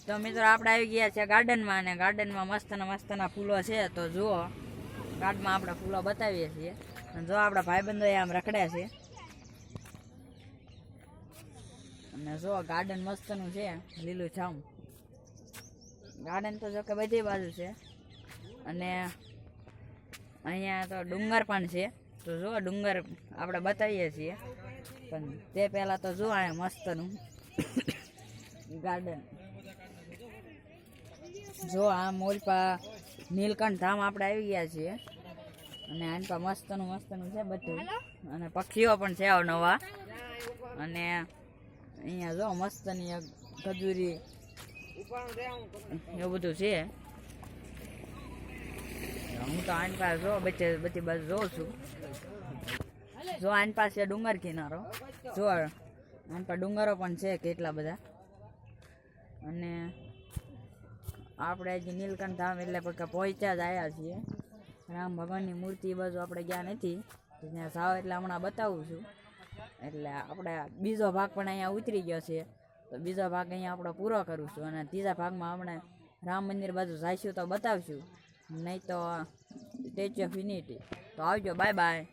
તો મિત્રો આપણે આવી ગયા છે ગાર્ડનમાં, અને ગાર્ડનમાં મસ્તના ફૂલો છે. તો જુઓ, ગાર્ડનમાં આપણે ફૂલો બતાવીએ છીએ. અને જો આપણા ભાઈબંધો આમ રખડ્યા છે. અને જો ગાર્ડન મસ્તનું છે, લીલું છામ. ગાર્ડન તો જો કે બધી બાજુ છે. અને અહીંયા તો ડુંગર પણ છે. તો જો ડુંગર આપણે બતાવીએ છીએ, પણ તે પહેલાં તો જો અહીંયા મસ્તનું ગાર્ડન. જો આ મોલપા નીલકંઠ ધામ આપણે આવી ગયા છીએ. અને આન પા મસ્તનું છે બધું. અને પક્ષીઓ પણ છે નવા. અને અહીંયા જો મસ્તની ખજૂરી એવું બધું છે. હું તો આન પાસે જો બધી બાજુ જોઉં છું. જો આન પાસે ડુંગર કિનારો, જો આન પાસે ડુંગરો પણ છે કેટલા બધા. અને આપણે હજી નીલકંઠ ધામ એટલે પહોંચ્યા જ આવ્યા છીએ. રામ ભગવાનની મૂર્તિ બાજુ આપણે ગયા નથી, ત્યાં સાવ એટલે હમણાં બતાવું છું. એટલે આપણે બીજો ભાગ પણ અહીંયા ઉતરી ગયો છે. તો બીજો ભાગ અહીંયા આપણે પૂરો કરું છું. અને ત્રીજા ભાગમાં આપણે રામ મંદિર બાજુ જઈશું તો બતાવશું, નહીં તો સ્ટેચ્યુ ઓફ યુનિટી. તો આવજો, બાય બાય.